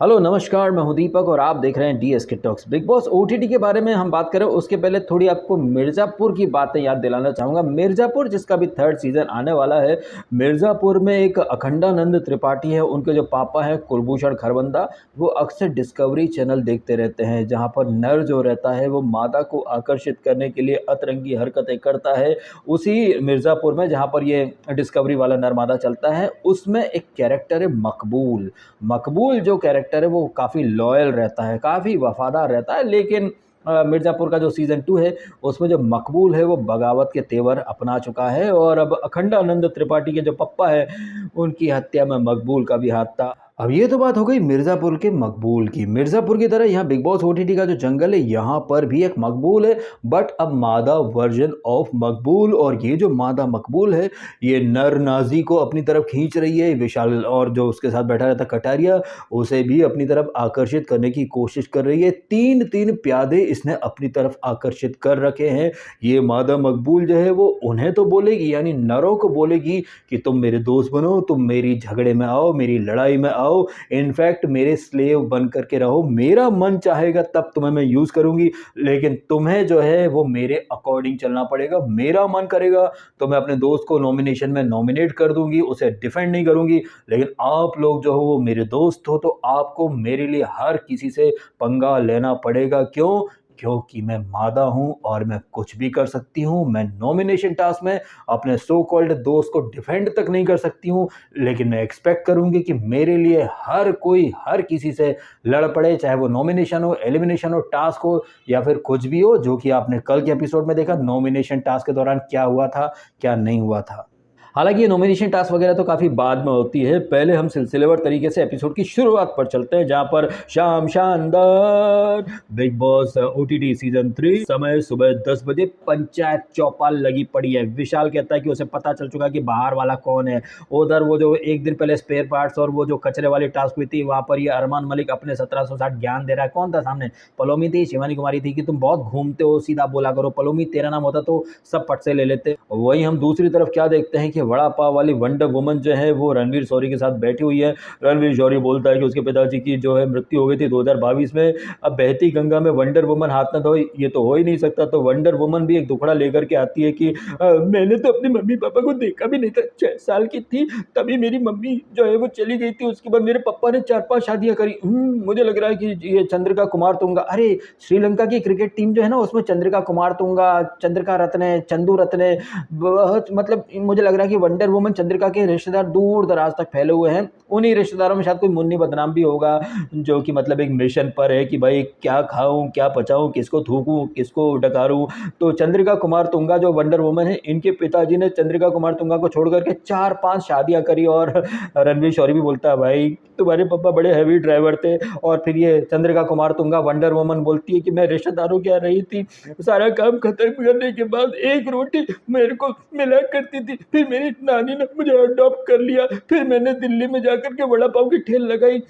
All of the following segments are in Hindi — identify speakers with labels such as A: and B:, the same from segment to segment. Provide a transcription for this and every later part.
A: हेलो नमस्कार, मैं हूं दीपक और आप देख रहे हैं DSK talks. Big boss OTT के बारे में हम बात करें उसके पहले थोड़ी आपको मिर्ज़ापुर की बातें याद दिलाना चाहूँगा। मिर्ज़ापुर जिसका भी थर्ड सीज़न आने वाला है। मिर्ज़ापुर में एक अखंडानंद त्रिपाठी है, उनके जो पापा हैं कुलभूषण खरबंदा, वो अक्सर डिस्कवरी चैनल देखते रहते हैं, जहाँ पर नर जो रहता है वो मादा को आकर्षित करने के लिए अतरंगी हरकतें करता है। उसी मिर्ज़ापुर में जहाँ पर ये डिस्कवरी वाला नर मादा चलता है, उसमें एक कैरेक्टर है मकबूल। मकबूल जो कैरेक्टर है वो काफ़ी लॉयल रहता है, काफ़ी वफ़ादार रहता है, लेकिन मिर्ज़ापुर का जो सीज़न 2 है, उसमें जो मकबूल है वो बगावत के तेवर अपना चुका है और अब अखंडानंद त्रिपाठी के जो पप्पा हैं, उनकी हत्या में मकबूल का भी हाथ था। अब ये तो बात हो गई मिर्ज़ापुर के मकबूल की। मिर्ज़ापुर की तरह यहाँ बिग बॉस ओटीटी का जो जंगल है, यहाँ पर भी एक मकबूल है, बट अब मादा वर्जन ऑफ मकबूल। और ये जो मादा मकबूल है, ये नर नाज़ी को अपनी तरफ खींच रही है। विशाल और जो उसके साथ बैठा रहता कटारिया, उसे भी अपनी तरफ आकर्षित करने की कोशिश कर रही है। 3-3 प्यादे इसने अपनी तरफ आकर्षित कर रखे हैं। ये मादा मकबूल जो है वो उन्हें तो बोलेगी, यानी नरों को बोलेगी कि तुम मेरे दोस्त बनो, तुम मेरी झगड़े में आओ, मेरी लड़ाई में आओ, इनफैक्ट मेरे स्लेव बन करके रहो, मेरा मन चाहेगा तब तुम्हें मैं यूज़ करूंगी, लेकिन तुम्हें जो है वो मेरे अकॉर्डिंग चलना पड़ेगा। मेरा मन करेगा तो मैं अपने दोस्त को नॉमिनेशन में नॉमिनेट कर दूंगी, उसे डिफेंड नहीं करूंगी, लेकिन आप लोग जो हो वो मेरे दोस्त हो, तो आपको मेरे लिए हर किसी से पंगा लेना पड़ेगा। क्यों? क्योंकि मैं मादा हूं और मैं कुछ भी कर सकती हूं। मैं नॉमिनेशन टास्क में अपने सो कॉल्ड दोस्त को डिफेंड तक नहीं कर सकती हूं, लेकिन मैं एक्सपेक्ट करूंगी कि मेरे लिए हर कोई हर किसी से लड़ पड़े, चाहे वो नॉमिनेशन हो, एलिमिनेशन हो, टास्क हो या फिर कुछ भी हो। जो कि आपने कल के एपिसोड में देखा नॉमिनेशन टास्क के दौरान क्या हुआ था, क्या नहीं हुआ था। हालांकि ये नॉमिनेशन टास्क वगैरह तो काफ़ी बाद में होती है। पहले हम सिलसिलेवार तरीके से एपिसोड की शुरुआत पर चलते हैं, जहां पर शाम शानदार बिग बॉस ओटीटी सीजन 3 समय सुबह 10 बजे पंचायत चौपाल लगी पड़ी है। विशाल कहता है कि उसे पता चल चुका कि बाहर वाला कौन है। उधर वो जो एक दिन पहले स्पेयर पार्ट्स और वो जो कचरे वाली टास्क हुई थी, वहां पर ये अरमान मलिक अपने 1760 ज्ञान दे रहा है। कौन था सामने? पलोमी थी, शिवानी कुमारी थी कि तुम बहुत घूमते हो, सीधा बोला करो। पलोमी तेरा नाम होता तो सब पट से ले लेते। वहीं हम दूसरी तरफ क्या देखते हैं कि वड़ा पाव वाली वंडर वुमन जो है वो रणवीर शौरी के साथ बैठी हुई है। रणवीर शौरी बोलता है कि उसके पिताजी की जो है मृत्यु हो गई थी 2022 में। अब बहती गंगा में वंडर वुमन हाथ न धोए, ये तो हो ही नहीं सकता। तो वंडर वुमन भी एक दुखड़ा लेकर के आती है कि मैंने तो अपने मम्मी पापा को देखा भी नहीं था, 6 साल की थी तभी मेरी मम्मी जो है वो चली गई थी। उसके बाद मेरे पापा ने 4-5 शादियां करी। मुझे लग रहा है कि ये चंद्रिका कुमार तुंगा, अरे श्रीलंका की क्रिकेट टीम जो है ना, उसमें चंद्रिका कुमार तुंगा, चंद्रिका रत्ने, चंदू रत्ने, बहुत मतलब मुझे लग रहा है कि वंडर वुमन चंद्रिका के रिश्तेदार दूर दराज तक फैले हुए हैं। उन्हीं रिश्तेदारों में शायद कोई मुन्नी बदनाम भी होगा, जो कि मतलब एक मिशन पर है कि भाई क्या खाऊं, क्या पचाऊं, किसको थूकूं, किसको डकारूं। तो चंद्रिका कुमार तुंगा जो वंडर वुमन है, इनके पिताजी ने चंद्रिका कुमार तुंगा को छोड़ करके 4-5 शादियां करी। और रणवीर शौरी भी बोलता है भाई तुम्हारे पापा बड़े हैवी ड्राइवर थे। और फिर ये चंद्रिका कुमार तुंगा वंडर वुमन बोलती है कि मैं रिश्तेदारों के यहाँ रही थी, सारा काम खत्म करने के बाद एक रोटी मेरे को मिला करती थी, फिर मेरी नानी ने मुझे अडॉप्ट कर लिया, फिर मैंने दिल्ली में जाकर के वड़ा पाव की ठेल लगाई।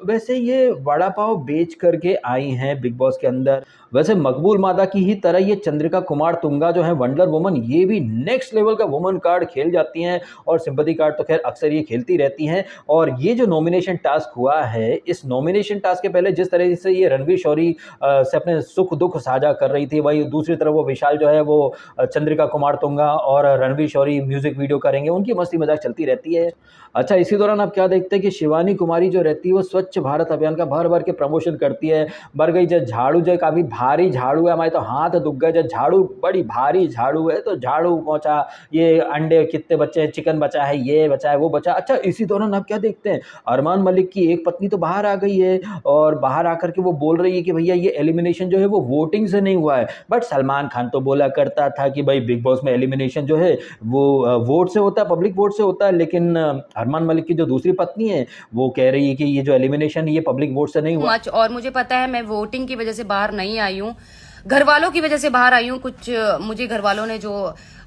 A: वैसे ये वड़ा पाव बेच करके आई हैं बिग बॉस के अंदर। वैसे मकबूल मादा की ही तरह ये चंद्रिका कुमार तुंगा जो है वंडर वुमन, ये भी नेक्स्ट लेवल का वुमन कार्ड खेल जाती हैं। और सिंपैथी कार्ड तो खैर अक्सर ये खेलती रहती हैं। और ये जो नॉमिनेशन टास्क हुआ है, इस नॉमिनेशन टास्क के पहले जिस तरह से ये रणवीर शौरी से अपने सुख दुख साझा कर रही थी, वही दूसरी तरफ वो विशाल जो है वो चंद्रिका कुमार तुंगा और रणवीर शौरी म्यूजिक वीडियो करेंगे, उनकी मस्ती मजाक चलती रहती है। अच्छा, इसी दौरान आप क्या देखते हैं कि शिवानी कुमारी जो रहती है वो स्वच्छ भारत अभियान का भर भर के प्रमोशन करती है। बर गई जो झाड़ू जो काफ़ी भारी झाड़ू है, हमारे तो हाथ दुख गए, जो झाड़ू बड़ी भारी झाड़ू है तो झाड़ू पहुंचा, ये अंडे कितने बचे हैं, चिकन बचा है, ये बचा है, वो बचा। अच्छा, इसी दौरान आप क्या देखते हैं, अरमान मलिक की एक पत्नी तो बाहर आ गई है और बाहर आकर के वो बोल रही है कि भैया ये एलिमिनेशन जो है वो वोटिंग से नहीं हुआ है। बट सलमान खान तो बोला करता था कि भाई बिग बॉस में एलिमिनेशन जो है वो वोट से होता है, पब्लिक वोट से होता है। लेकिन अरमान मलिक की जो दूसरी पत्नी है वो कह रही है कि ये जो एलिमिनेशन ये पब्लिक वोट से नहीं हुआ।
B: और मुझे पता है मैं वोटिंग की वजह से बाहर नहीं आई हूँ, घर वालों की वजह से बाहर आई हूँ। कुछ मुझे घर वालों ने जो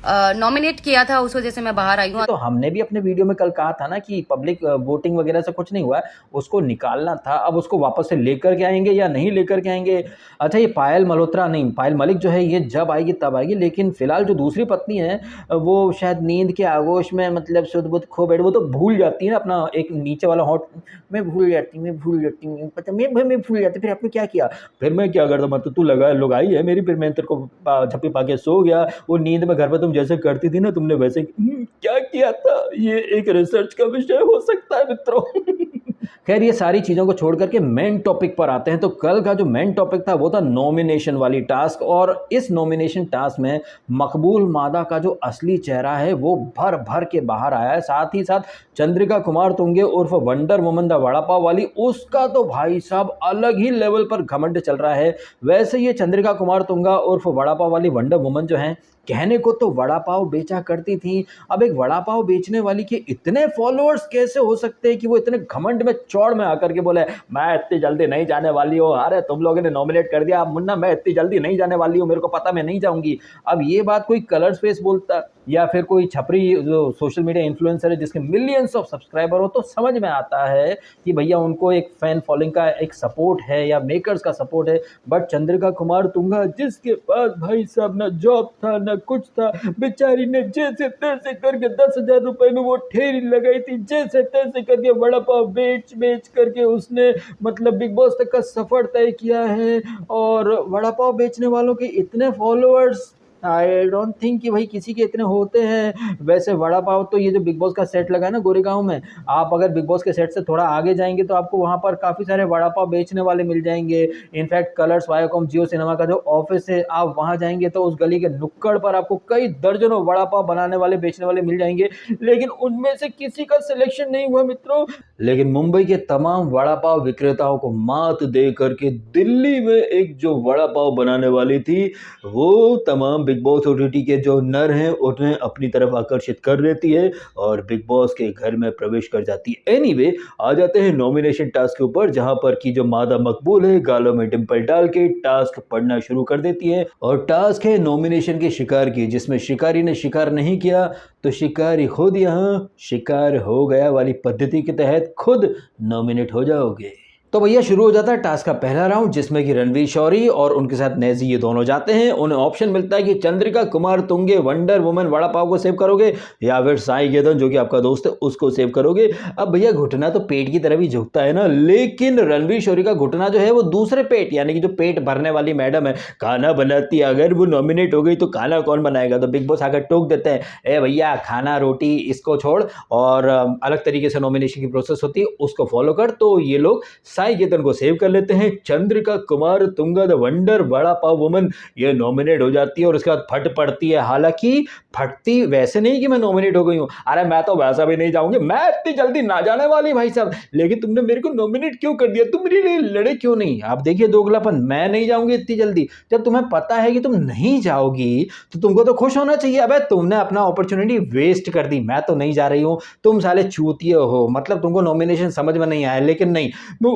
B: नॉमिनेट किया था, उस वजह से मैं बाहर आई हूँ।
A: तो हमने भी अपने वीडियो में कल कहा था ना कि पब्लिक वोटिंग वगैरह से कुछ नहीं हुआ है, उसको निकालना था। अब उसको वापस से लेकर के आएंगे या नहीं लेकर के आएंगे। अच्छा, ये पायल मल्होत्रा नहीं, पायल मलिक जो है ये जब आएगी तब आएगी, लेकिन फिलहाल जो दूसरी पत्नी है वो शायद नींद के आगोश में मतलब शुद्ध बुद्ध खो बैठ, वो तो भूल जाती है ना अपना एक नीचे वाला हॉट, मैं भूल जाती हूँ पता मैं भूल जाती, फिर आपने क्या किया, फिर मैं क्या करता, मतलब तू लगाई है मेरी, फिर मैं तेरे को झप्पी पा के सो गया, वो नींद में घर पर तुम जैसे करती थी ना तुमने वैसे क्या किया था। ये एक रिसर्च का विषय हो सकता है मित्रों। खैर, ये सारी चीज़ों को छोड़ करके मेन टॉपिक पर आते हैं। तो कल का जो मेन टॉपिक था वो था नॉमिनेशन वाली टास्क, और इस नॉमिनेशन टास्क में मकबूल मादा का जो असली चेहरा है वो भर भर के बाहर आया है। साथ ही साथ चंद्रिका कुमार तुंगे उर्फ wonder woman the vada pav वाली, उसका तो भाई साहब अलग ही लेवल पर घमंड चल रहा है। वैसे ये चंद्रिका कुमार तुंगा उर्फ वड़ा पाव वाली वंडर वुमन जो है, कहने को तो वड़ा पाव बेचा करती थी। अब एक वड़ा पाव बेचने वाली के इतने फॉलोअर्स कैसे हो सकते हैं कि वो इतने घमंड में चौड़ में आकर के बोले मैं इतनी जल्दी नहीं जाने वाली हूँ, अरे तुम लोगों ने नॉमिनेट कर दिया, अब मुन्ना मैं इतनी जल्दी नहीं जाने वाली हूँ, मेरे को पता मैं नहीं जाऊंगी। अब ये बात कोई कलर स्पेस बोलता या फिर कोई छपरी जो सोशल मीडिया इन्फ्लुएंसर है जिसके मिलियंस ऑफ सब्सक्राइबर हो, तो समझ में आता है कि भैया उनको एक फैन फॉलोइंग का एक सपोर्ट है या मेकर्स का सपोर्ट है। बट चंद्रिका कुमार तुंगा जिसके पास भाई साहब ना जॉब था ना कुछ था, बेचारी ने जैसे तैसे करके 10,000 रुपए में वो ठेरी लगाई थी, जैसे तैसे करके वड़ा पाव बेच करके उसने मतलब बिग बॉस तक का सफर तय किया है। और वड़ा पाव बेचने वालों के इतने फॉलोअर्स आई डोंट थिंक कि भाई किसी के इतने होते हैं। वैसे वड़ा पाव तो ये जो बिग बॉस का सेट लगा है ना गोरेगांव में, आप अगर बिग बॉस के सेट से थोड़ा आगे जाएंगे तो आपको वहाँ पर काफ़ी सारे वड़ा पाव बेचने वाले मिल जाएंगे। इनफैक्ट कलर्स वायाकॉम जियो सिनेमा का जो ऑफिस है, आप वहाँ जाएंगे तो उस गली के नुक्कड़ पर आपको कई दर्जनों वड़ा पाव बनाने वाले बेचने वाले मिल जाएंगे, लेकिन उनमें से किसी का सिलेक्शन नहीं हुआ मित्रों। लेकिन मुंबई के तमाम वड़ा पाव विक्रेताओं को मात दे करके दिल्ली में एक जो वड़ा पाव बनाने वाली थी, वो तमाम बिग बॉस ओटीटी के जो नर हैं उन्हें अपनी तरफ आकर्षित कर लेती है और बिग बॉस के घर में प्रवेश कर जाती है। एनीवे, आ जाते हैं नॉमिनेशन टास्क के ऊपर, जहां पर की जो मादा मकबूल है गालों में डिंपल डाल के टास्क पढ़ना शुरू कर देती है। और टास्क है नॉमिनेशन के शिकार की, जिसमें शिकारी ने शिकार नहीं किया तो शिकारी खुद यहाँ शिकार हो गया वाली पद्धति के तहत खुद नॉमिनेट हो जाओगे। तो भैया शुरू हो जाता है टास्क का पहला राउंड, जिसमें कि रणवीर शौरी और उनके साथ नेजी ये दोनों जाते हैं। उन्हें ऑप्शन मिलता है कि चंद्रिका कुमार तुंगे वंडर वुमन वड़ा पाव को सेव करोगे या फिर साई गेदन जो कि आपका दोस्त है उसको सेव करोगे। अब भैया घुटना तो पेट की तरफ ही झुकता है ना, लेकिन रणवीर शौरी का घुटना जो है वो दूसरे पेट यानी कि जो पेट भरने वाली मैडम है खाना बनाती है, अगर वो नॉमिनेट हो गई तो खाना कौन बनाएगा। तो बिग बॉस आकर टोक देते हैं, ए भैया खाना रोटी इसको छोड़ और अलग तरीके से नॉमिनेशन की प्रोसेस होती है उसको फॉलो कर। तो ये लोग साई गेतन को सेव कर लेते हैं। Chandrika Kumar Tunga the wonder vada pav woman ये नॉमिनेट हो जाती है और उसके बाद फट पड़ती है। हालांकि फटती वैसे नहीं कि मैं नॉमिनेट हो गई हूं, अरे मैं तो वैसा भी नहीं जाऊंगी, मैं इतनी जल्दी ना जाने वाली भाई साहब, लेकिन तुमने मेरे को नॉमिनेट क्यों कर दिया, तुम मेरे लिए लड़े क्यों नहीं। आप देखिए दोगलापन, मैं नहीं जाऊंगी इतनी जल्दी, जब तुम्हें पता है कि तुम नहीं जाओगी तो तुमको तो खुश होना चाहिए। अबे तुमने अपना अपॉर्चुनिटी वेस्ट कर दी, मैं तो नहीं जा रही हूं, तुम साले चूतिए हो, मतलब तुमको नॉमिनेशन समझ में नहीं आया। लेकिन नहीं,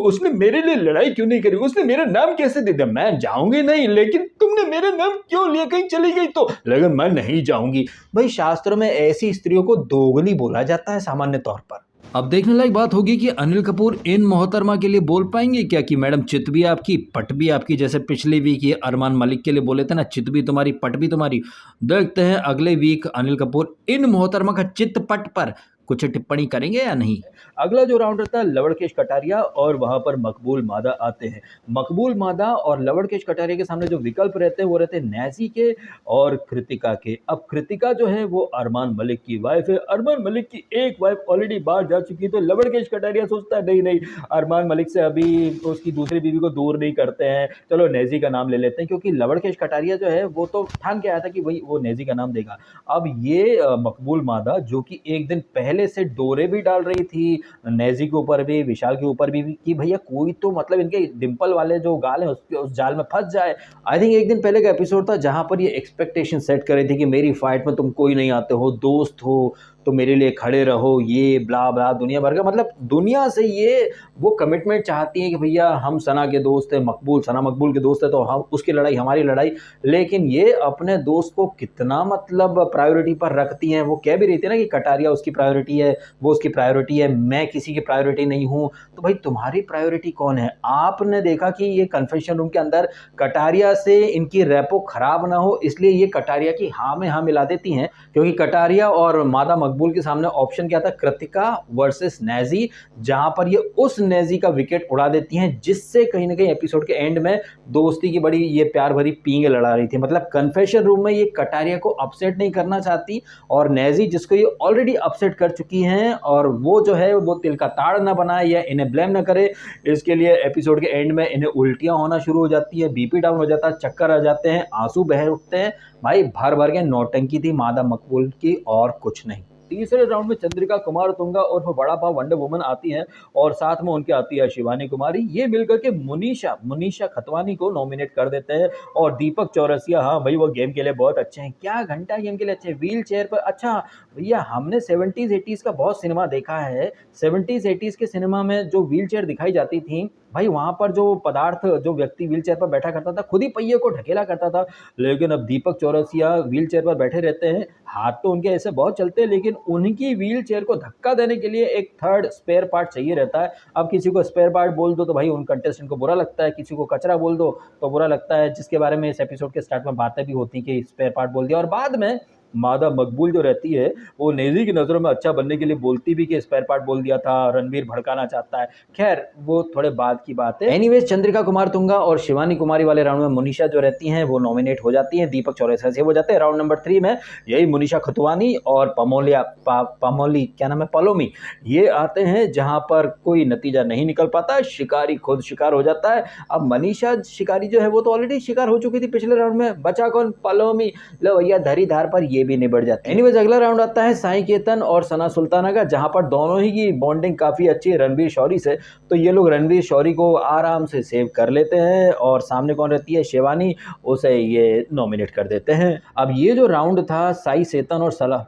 A: उसने मेरे लिए लड़ाई क्यों नहीं करी, उसने मेरा नाम कैसे दे दिया, मैं जाऊंगी नहीं, लेकिन तुमने मेरा नाम क्यों लिया, कहीं चली गई तो, लेकिन मैं नहीं जाऊंगी। भाई शास्त्रों में ऐसी स्त्रियों को दोगली बोला जाता है सामान्य तौर पर। अब देखने लायक बात होगी कि अनिल कपूर इन मोहतरमा के लिए बोल पाएंगे क्या कि मैडम चित भी आपकी पट भी आपकी, जैसे पिछले वीक ये अरमान मलिक के लिए बोले थे ना चित भी तुम्हारी पट भी तुम्हारी। देखते हैं अगले वीक अनिल कपूर इन मोहतरमा का चित पट पर कुछ टिप्पणी करेंगे या नहीं। अगला जो राउंड रहता है लवड़केश कटारिया और वहां पर मकबूल मादा आते हैं। मकबूल मादा और लवड़केश कटारिया के सामने जो विकल्प रहते हैं वो रहते हैं नैसी के और कृतिका के। अब कृतिका जो है वो अरमान मलिक की वाइफ है, अरमान मलिक की एक वाइफ ऑलरेडी बाहर जा चुकी है, तो लवड़केश कटारिया सोचता है नहीं अरमान मलिक से अभी उसकी दूसरी बीवी को दूर नहीं करते हैं, चलो नेजी का नाम ले लेते हैं, क्योंकि लवड़केश कटारिया जो है वो तो ठान के आया था कि वही वो नेजी का नाम देगा। अब ये मकबूल मादा जो कि एक दिन पहले से डोरे भी डाल रही थी नेजी के ऊपर भी विशाल के ऊपर भी कि भैया कोई तो मतलब इनके डिंपल वाले जो गाल है उस जाल में फंस जाए। आई थिंक एक दिन पहले का एपिसोड था जहां पर ये एक्सपेक्टेशन सेट कर रही थी कि मेरी फाइट में तुम कोई नहीं आते हो, दोस्त हो, तो मेरे लिए खड़े रहो, ये ब्ला ब्ला दुनिया भर का, मतलब दुनिया से ये वो कमिटमेंट चाहती हैं कि भैया हम सना के दोस्त हैं, मकबूल सना मकबूल के दोस्त है तो हम उसकी लड़ाई हमारी लड़ाई। लेकिन ये अपने दोस्त को कितना मतलब प्रायोरिटी पर रखती हैं। वो कह भी रही थी ना कि कटारिया उसकी प्रायोरिटी है, वो उसकी प्रायोरिटी है, मैं किसी की प्रायोरिटी नहीं हूँ। तो भाई तुम्हारी प्रायोरिटी कौन है? आपने देखा कि ये कन्फेशन रूम के अंदर कटारिया से इनकी रेपो खराब ना हो, इसलिए ये कटारिया की हाँ में हाँ मिला देती हैं, क्योंकि कटारिया और मादा मकबूल के सामने ऑप्शन क्या था? कृतिका वर्सेस नैजी, जहां पर ये उस नैजी का विकेट उड़ा देती हैं, जिससे कहीं ना कहीं एपिसोड के एंड में दोस्ती की बड़ी ये प्यार भरी पींग लड़ा रही थी। मतलब कन्फेशन रूम में ये कटारिया को अपसेट नहीं करना चाहती, और नैजी जिसको ये ऑलरेडी अपसेट कर चुकी हैं, और वो जो है वो तिल का ताड़ ना बनाए या इन्हें ब्लेम ना करे, इसके लिए एपिसोड के एंड में इन्हें उल्टियां होना शुरू हो जाती है, बीपी डाउन हो जाता है, चक्कर आ जाते हैं, आंसू बह उठते हैं। भाई भर भर के नौटंकी थी मादा मकबूल की, और कुछ नहीं। तीसरे राउंड में चंद्रिका कुमारतुंगा और बड़ा पाव वंडर वुमन आती हैं, और साथ में उनके आती है शिवानी कुमारी। ये मिलकर के मुनीशा खतवानी को नॉमिनेट कर देते हैं, और दीपक चौरसिया, हाँ भाई वो गेम के लिए बहुत अच्छे हैं, क्या घंटा गेम के लिए अच्छे, व्हील चेयर पर। अच्छा भैया हमने 70s 80s का बहुत सिनेमा देखा है, 70s 80s के सिनेमा में जो व्हील चेयर दिखाई जाती थी भाई, वहां पर जो पदार्थ जो व्यक्ति व्हील चेयर पर बैठा करता था खुद ही पहिए को ढकेला करता था। लेकिन अब दीपक चौरसिया व्हील चेयर पर बैठे रहते हैं, हाथ तो उनके ऐसे बहुत चलते हैं, लेकिन उनकी व्हील चेयर को धक्का देने के लिए एक थर्ड स्पेयर पार्ट चाहिए रहता है। अब किसी को स्पेयर पार्ट बोल दो तो भाई उन कंटेस्टेंट को बुरा लगता है, किसी को कचरा बोल दो तो बुरा लगता है, जिसके बारे में इस एपिसोड के स्टार्ट में बातें भी होती कि स्पेयर पार्ट बोल दिया। और बाद में मादा मकबूल जो रहती है वो नेजी की नज़रों में अच्छा बनने के लिए बोलती भी कि स्पेयर पार्ट बोल दिया था, रणवीर भड़काना चाहता है। खैर वो थोड़े बाद की बात है। एनीवेज चंद्रिका कुमारतुंगा और शिवानी कुमारी वाले राउंड में मुनीशा जो रहती हैं वो नॉमिनेट हो जाती हैं, दीपक चौरसिया से हो जाते हैं। राउंड नंबर 3 में यही मुनीशा खतवानी और पमोली क्या नाम है, पलोमी, ये आते हैं, जहां पर कोई नतीजा नहीं निकल पाता, शिकारी खुद शिकार हो जाता है। अब मनीषा शिकारी जो है वो तो ऑलरेडी शिकार हो चुकी थी पिछले राउंड में, बचा कौन? पलोमी। लो भैया धरी धार पर ये भी निबट जाते हैं। एनीवेज अगला राउंड आता है साई केतन और सना सुल्ताना का, जहां पर दोनों ही की बॉन्डिंग काफी अच्छी है रणवीर शौरी से, तो ये लोग रणवीर शौरी को आराम से सेव कर लेते हैं, और सामने कौन रहती है? शिवानी, उसे ये नॉमिनेट कर देते हैं। अब ये जो राउंड था साई सेतन और सला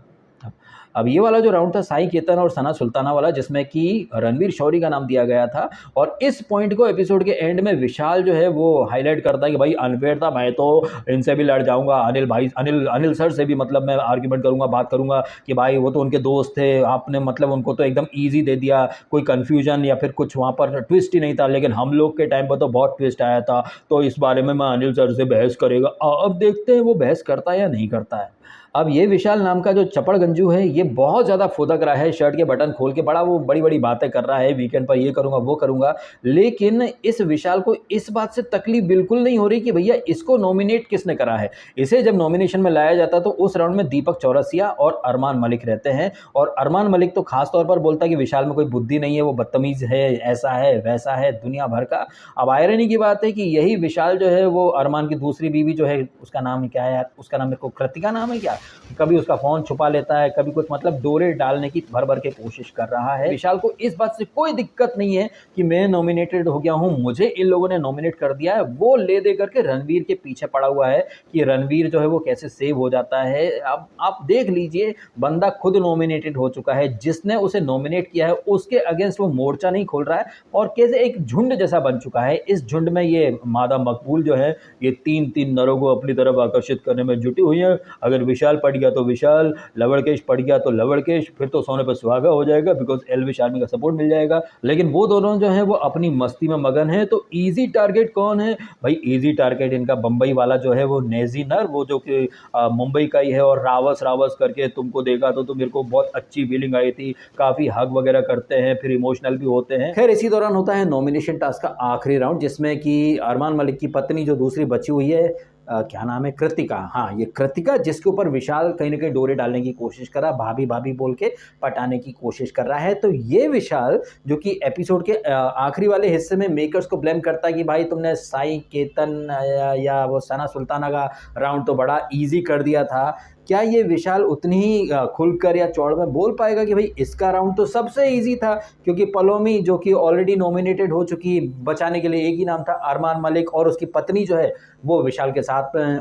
A: अब ये वाला जो राउंड था साई केतन और सना सुल्ताना वाला, जिसमें कि रणवीर शौरी का नाम दिया गया था, और इस पॉइंट को एपिसोड के एंड में विशाल जो है वो हाईलाइट करता है कि भाई अनफेयर था, मैं तो इनसे भी लड़ जाऊंगा, अनिल सर से भी मतलब मैं आर्ग्यूमेंट करूंगा, बात करूंगा कि भाई वो तो उनके दोस्त थे, आपने मतलब उनको तो एकदम ईजी दे दिया, कोई कन्फ्यूजन या फिर कुछ वहाँ पर ट्विस्ट ही नहीं था, लेकिन हम लोग के टाइम पर तो बहुत ट्विस्ट आया था, तो इस बारे में मैं अनिल सर से बहस करेगा। अब देखते हैं वो बहस करता है या नहीं करता है। अब ये विशाल नाम का जो चपड़ गंजू है ये बहुत ज़्यादा फुदक रहा है, शर्ट के बटन खोल के वो बड़ी बड़ी बातें कर रहा है, वीकेंड पर ये करूँगा वो करूँगा, लेकिन इस विशाल को इस बात से तकलीफ बिल्कुल नहीं हो रही कि भैया इसको नॉमिनेट किसने करा है। इसे जब नॉमिनेशन में लाया जाता तो उस राउंड में दीपक चौरसिया और अरमान मलिक रहते हैं, और अरमान मलिक तो खास तौर पर बोलता है कि विशाल में कोई बुद्धि नहीं है, वो बदतमीज़ है, ऐसा है वैसा है, दुनिया भर का। अब आयरनी की बात है कि यही विशाल जो है वो अरमान की दूसरी बीवी जो है, उसका नाम क्या है यार, उसका नाम मेरे को कृतिका नाम है क्या, कभी उसका फोन छुपा लेता है, कभी कुछ, मतलब डोरे डालने की भर भर के कोशिश कर रहा है। विशाल को इस बात से कोई दिक्कत नहीं है कि मैं नॉमिनेटेड हो गया हूं, मुझे इन लोगों ने नॉमिनेट कर दिया है। वो ले दे करके रणवीर के पीछे पड़ा हुआ है कि रणवीर जो है वो कैसे सेव हो जाता है। अब आप देख लीजिए, बंदा खुद नॉमिनेटेड हो चुका है, जिसने उसे नॉमिनेट किया है उसके अगेंस्ट वो मोर्चा नहीं खोल रहा है, और कैसे एक झुंड जैसा बन चुका है। इस झुंड में ये मादा मकबूल जो है ये तीन नरों को अपनी तरफ आकर्षित करने में जुटी हुई है। अगर विशाल पड़ गया तो विशाल, लवड़केश पड़ गया तो लवड़केश, फिर तो सोने पर सुहागा हो जाएगा, बिकॉज एल्विश आर्मी का सपोर्ट मिल जाएगा। लेकिन वो दोनों जो है वो अपनी मस्ती में मगन है। तो इजी टारगेट कौन है भाई? इजी टारगेट इनका बम्बई वाला जो है वो नेजी नर, वो जो कि मुंबई का ही है, और रावस करके तुमको देखा तो मेरे को बहुत अच्छी फीलिंग आई थी, काफी हग वगैरह करते हैं, फिर इमोशनल भी होते हैं। खैर इसी दौरान होता है नॉमिनेशन टास्क का आखिरी राउंड, जिसमें कि अरमान मलिक की पत्नी जो दूसरी बची हुई है, क्या नाम है, कृतिका, हाँ ये कृतिका, जिसके ऊपर विशाल कहीं ना कहीं डोरे डालने की कोशिश कर रहा है, भाभी भाभी बोल के पटाने की कोशिश कर रहा है। तो ये विशाल जो कि एपिसोड के आखिरी वाले हिस्से में मेकर्स को ब्लेम करता है कि भाई तुमने साई केतन या वो सना सुल्ताना का राउंड तो बड़ा इजी कर दिया था, क्या ये विशाल उतनी ही खुलकर या चौड़ में बोल पाएगा कि भाई इसका राउंड तो सबसे इजी था, क्योंकि पलोमी जो कि ऑलरेडी नॉमिनेटेड हो चुकी, बचाने के लिए एक ही नाम था अरमान मलिक, और उसकी पत्नी जो है वो विशाल के साथ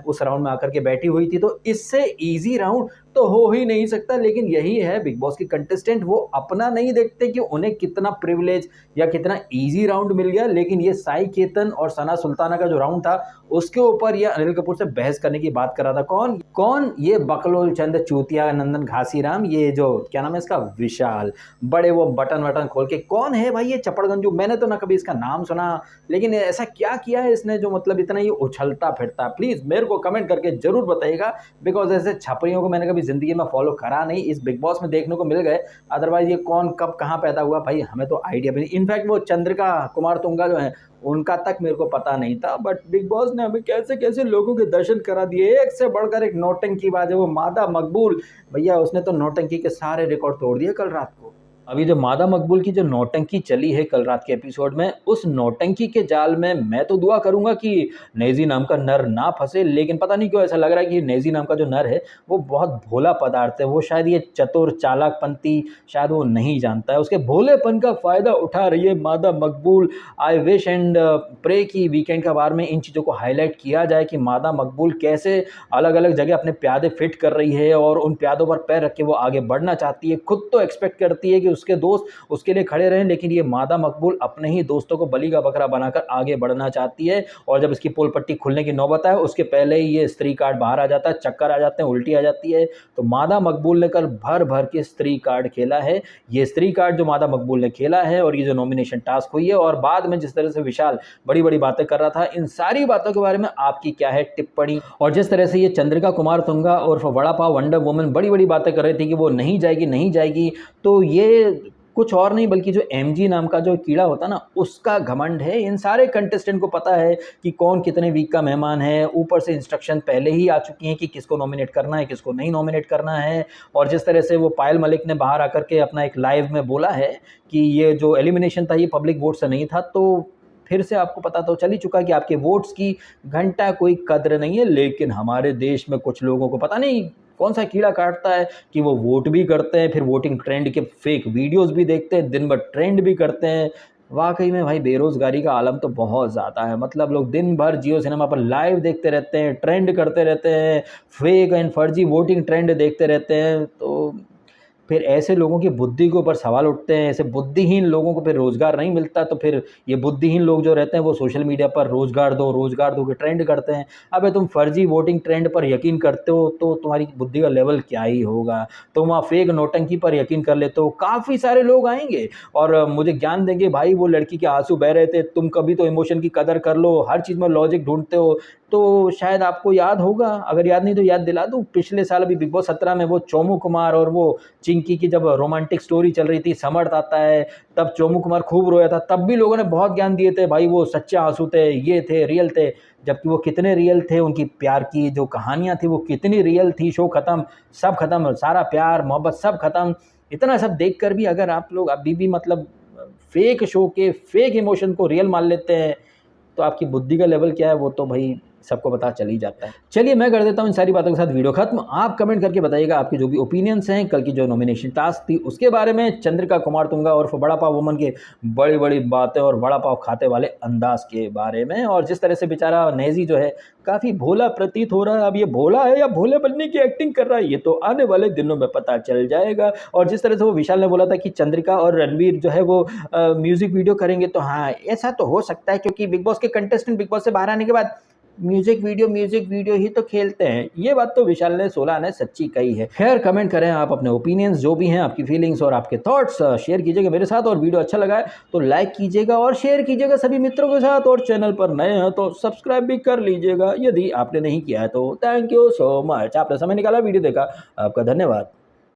A: उस राउंड में आकर के बैठी हुई थी। तो इससे इजी राउंड तो हो ही नहीं सकता। लेकिन यही है बिग बॉस के कंटेस्टेंट, वो अपना नहीं देखते कि उन्हें कितना प्रिविलेज या कितना इजी राउंड मिल गया, लेकिन ये साई केतन और सना सुल्ताना का जो राउंड था उसके ऊपर ये अनिल कपूर से बहस करने की बात कर रहा था। कौन ये बकलोल चंद चूतिया नंदन घासीराम, ये जो क्या नाम है इसका, विशाल, बड़े वो बटन वटन खोल के कौन है भाई ये चपड़गंजू, मैंने तो ना कभी इसका नाम सुना, लेकिन ऐसा क्या किया है इसने जो मतलब इतना ये उछलता फिरता। प्लीज़ मेरे को कमेंट करके जरूर बताइएगा, बिकॉज ऐसे छपरियों को मैंने कभी ज़िंदगी में फॉलो करा नहीं, इस बिग बॉस में देखने को मिल गए, अदरवाइज ये कौन कब कहाँ पैदा हुआ भाई हमें तो आइडिया भी नहीं। इनफैक्ट वो चंद्रिका कुमार तुंगा जो है उनका तक मेरे को पता नहीं था, बट बिग बॉस ने हमें कैसे कैसे लोगों के दर्शन करा दिए। एक से बढ़कर एक नौटंकी बाज है वो मादा मकबूल, भैया उसने तो नौटंकी के सारे रिकॉर्ड तोड़ दिए कल रात को। अभी जो मादा मकबूल की जो नौटंकी चली है कल रात के एपिसोड में, उस नौटंकी के जाल में मैं तो दुआ करूंगा कि नेजी नाम का नर ना फंसे, लेकिन पता नहीं क्यों ऐसा लग रहा है कि नेजी नाम का जो नर है वो बहुत भोला पदार्थ है, वो शायद ये चतुर चालाकपंती शायद वो नहीं जानता है, उसके भोलेपन का फ़ायदा उठा रही है मादा मकबूल। आई विश एंड प्रे कि वीकेंड का बार में इन चीज़ों को हाईलाइट किया जाए कि मादा मकबूल कैसे अलग अलग जगह अपने प्यादे फिट कर रही है और उन प्यादों पर पैर रख के वो आगे बढ़ना चाहती है। खुद तो एक्सपेक्ट करती है कि उसके दोस्त उसके लिए खड़े रहें, लेकिन ये मादा मकबूल अपने ही दोस्तों को बलि का बकरा बनाकर आगे बढ़ना चाहती है, और जब इसकी पोल पट्टी खुलने की नौबत है उसके पहले ही ये स्त्री कार्ड बाहर आ जाता है, चक्कर आ जाते हैं, उल्टी आ जाती है। तो मादा मकबूल ने कल भर भर के स्त्री कार्ड खेला है। ये स्त्री कार्ड जो मादा मकबूल ने खेला है और ये जो नॉमिनेशन टास्क हुई है, और बाद में जिस तरह से विशाल बड़ी बड़ी बातें कर रहा था, इन सारी बातों के बारे में आपकी क्या है टिप्पणी। और जिस तरह से ये चंद्रिका कुमार तुंगा और वड़ा पाव वंडर वुमन बड़ी बड़ी बातें कर रही थी कि वो नहीं जाएगी, तो ये कुछ और नहीं बल्कि जो एमजी नाम का जो कीड़ा होता ना उसका घमंड है। इन सारे कंटेस्टेंट को पता है कि कौन कितने वीक का मेहमान है, ऊपर से इंस्ट्रक्शन पहले ही आ चुकी हैं कि किसको नॉमिनेट करना है किसको नहीं नॉमिनेट करना है। और जिस तरह से वो पायल मलिक ने बाहर आकर के अपना एक लाइव में बोला है कि ये जो एलिमिनेशन था ये पब्लिक वोट से नहीं था, तो फिर से आपको पता तो चल ही चुका कि आपके वोट्स की घंटा कोई कद्र नहीं है। लेकिन हमारे देश में कुछ लोगों को पता नहीं कौन सा कीड़ा काटता है कि वो वोट भी करते हैं, फिर वोटिंग ट्रेंड के फेक वीडियोस भी देखते हैं, दिन भर ट्रेंड भी करते हैं। वाकई में भाई बेरोज़गारी का आलम तो बहुत ज़्यादा है, मतलब लोग दिन भर जियो सिनेमा पर लाइव देखते रहते हैं, ट्रेंड करते रहते हैं, फेक एंड फर्जी वोटिंग ट्रेंड देखते रहते हैं। तो फिर ऐसे लोगों की बुद्धि के ऊपर सवाल उठते हैं, ऐसे बुद्धिहीन लोगों को फिर रोज़गार नहीं मिलता, तो फिर ये बुद्धिहीन लोग जो रहते हैं वो सोशल मीडिया पर रोज़गार दो के ट्रेंड करते हैं। अबे तुम फर्जी वोटिंग ट्रेंड पर यकीन करते हो तो तुम्हारी बुद्धि का लेवल क्या ही होगा। तुम वहाँ फेक नौटंकी पर यकीन कर लेते हो, काफ़ी सारे लोग आएंगे और मुझे ज्ञान देंगे भाई वो लड़की के आंसू बह रहे थे, तुम कभी तो इमोशन की कदर कर लो, हर चीज़ में लॉजिक ढूंढते हो। तो शायद आपको याद होगा, अगर याद नहीं तो याद दिला दूं, पिछले साल अभी बिग बॉस 17 में वो चोमू कुमार और वो चिंकी की जब रोमांटिक स्टोरी चल रही थी, समर्थ आता है, तब चोमू कुमार खूब रोया था, तब भी लोगों ने बहुत ज्ञान दिए थे भाई वो सच्चे आंसू थे, ये थे, रियल थे। जबकि वो कितने रियल थे, उनकी प्यार की जो कहानियाँ थी वो कितनी रियल थी। शो ख़त्म, सब ख़त्म, सारा प्यार मोहब्बत सब ख़त्म। इतना सब देख कर भी अगर आप लोग अभी भी मतलब फेक शो के फेक इमोशन को रियल मान लेते हैं, तो आपकी बुद्धि का लेवल क्या है वो तो भाई सबको पता चल ही जाता है। चलिए मैं कर देता हूँ इन सारी बातों के साथ वीडियो खत्म। आप कमेंट करके बताइएगा आपके जो भी ओपिनियंस हैं कल की जो नॉमिनेशन टास्क थी उसके बारे में, चंद्रिका कुमार तुंगा और बड़ा पाव वुमन के बड़ी बड़ी बातें और बड़ा पाव खाते वाले अंदाज के बारे में, और जिस तरह से बेचारा नेजी जो है काफ़ी भोला प्रतीत हो रहा है। अब ये भोला है या भोले बनने की एक्टिंग कर रहा है ये तो आने वाले दिनों में पता चल जाएगा। और जिस तरह से वो विशाल ने बोला था कि चंद्रिका और रणवीर जो है वो म्यूज़िक वीडियो करेंगे, तो हाँ ऐसा तो हो सकता है, क्योंकि बिग बॉस के कंटेस्टेंट बिग बॉस से बाहर आने के बाद म्यूजिक वीडियो ही तो खेलते हैं। ये बात तो विशाल ने 16 ने सच्ची कही है। खैर कमेंट करें आप अपने ओपिनियंस जो भी हैं, आपकी फीलिंग्स और आपके थॉट्स शेयर कीजिएगा मेरे साथ, और वीडियो अच्छा लगा है तो लाइक कीजिएगा और शेयर कीजिएगा सभी मित्रों के साथ, और चैनल पर नए हैं तो सब्सक्राइब भी कर लीजिएगा यदि आपने नहीं किया है तो। थैंक यू सो मच, आपने समय निकाला, वीडियो देखा, आपका धन्यवाद।